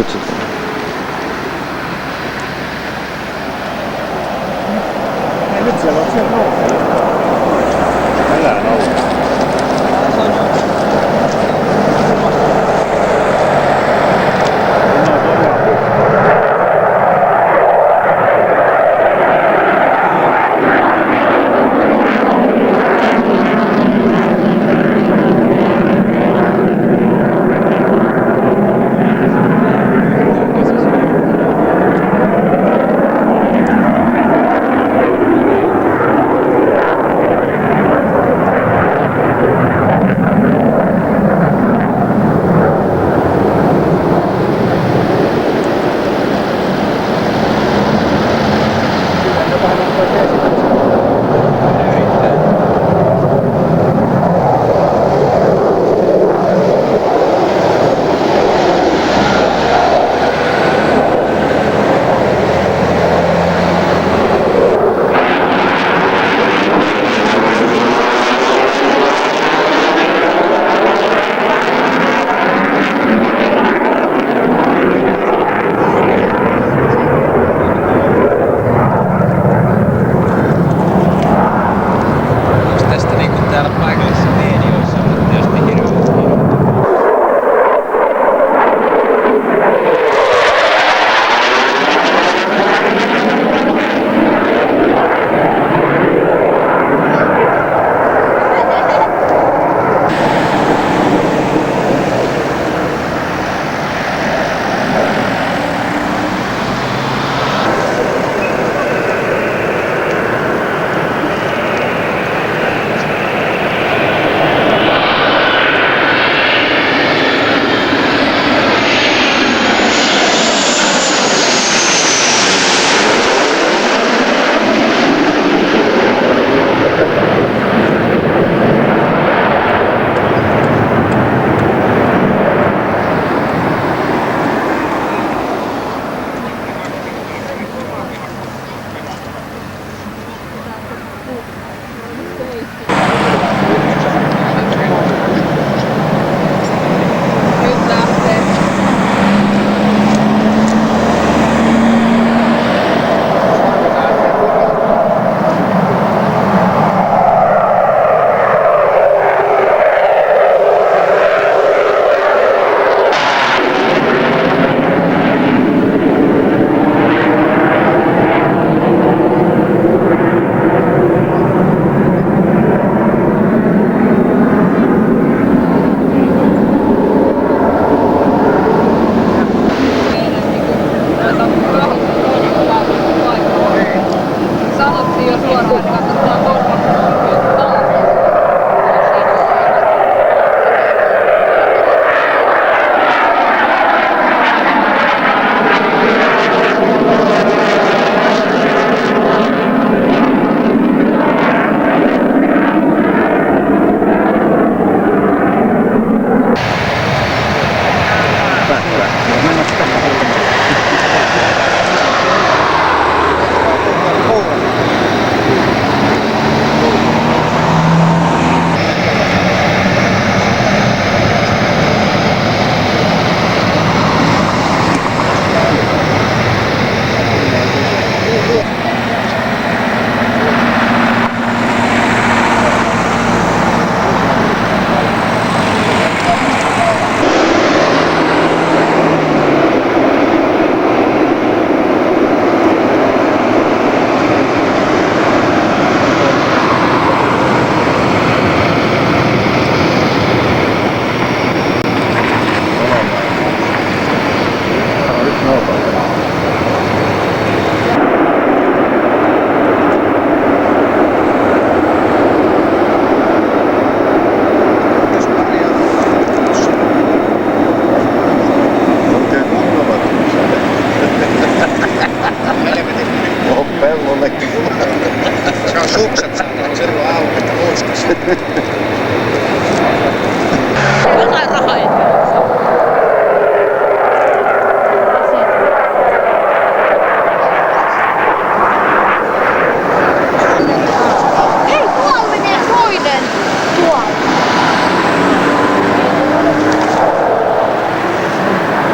Nyt sitten. Ei, nyt siellä nousee. Älä nouse.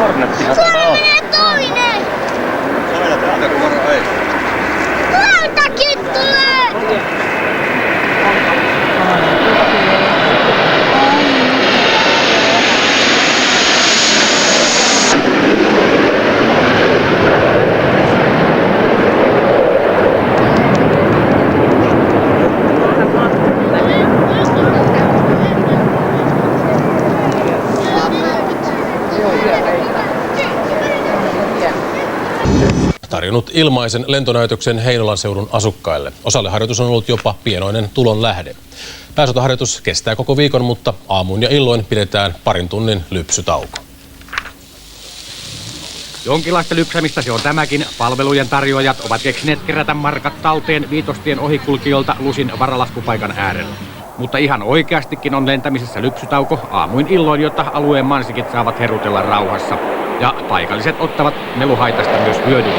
Hornettihan tämä on. tarjonnut ilmaisen lentonäytöksen Heinolan seudun asukkaille. Osalle harjoitus on ollut jopa pienoinen tulonlähde. Pääsotaharjoitus kestää koko viikon, mutta aamuin ja illoin pidetään parin tunnin lypsytauko. Jonkinlaista lypsämistä se on tämäkin. Palvelujen tarjoajat ovat keksineet kerätä markat talteen Viitostien ohikulkijoilta Lusin varalaskupaikan äärellä. Mutta ihan oikeastikin on lentämisessä lypsytauko aamuin illoin, jotta alueen mansikit saavat herutella rauhassa. Ja paikalliset ottavat meluhaitasta myös hyödyn.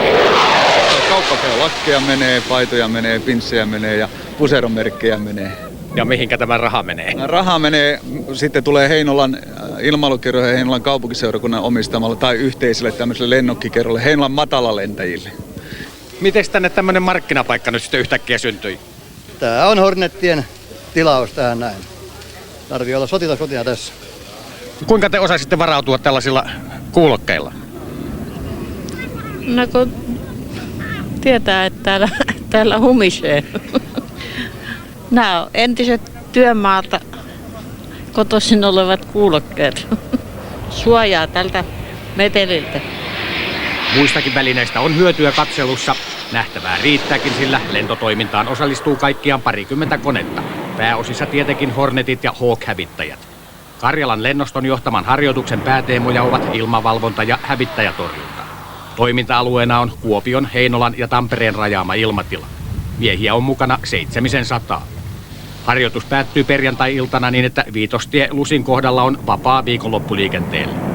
Kauppakeo-lakkeja menee, paitoja menee, pinssejä menee ja puseronmerkkejä menee. Ja mihinkä tämä raha menee? Raha menee, sitten tulee Heinolan ilmailukierro ja Heinolan kaupunkiseurakunnan omistamalle tai yhteiselle tämmöiselle lennokkikerrolle, Heinolan matalalentäjille. Miten tänne tämmöinen markkinapaikka nyt sitten yhtäkkiä syntyi? Tää on Hornettien tilaus tähän näin. Tarvii olla sotilassotia tässä. Kuinka te osaisitte varautua tällaisilla kuulokkeilla? No kun tietää, että täällä humisee. Nämä on entiset työmaalta kotoisin olevat kuulokkeet. Suojaa tältä meteliltä. Muistakin välineistä on hyötyä katselussa. Nähtävää riittääkin, sillä lentotoimintaan osallistuu kaikkiaan 20 konetta. Pääosissa tietenkin Hornetit ja Hawk-hävittäjät. Karjalan lennoston johtaman harjoituksen pääteemoja ovat ilmavalvonta ja hävittäjätorjunta. Toiminta-alueena on Kuopion, Heinolan ja Tampereen rajaama ilmatila. Miehiä on mukana 700. Harjoitus päättyy perjantai-iltana niin, että Viitostie Lusin kohdalla on vapaa viikonloppuliikenteelle.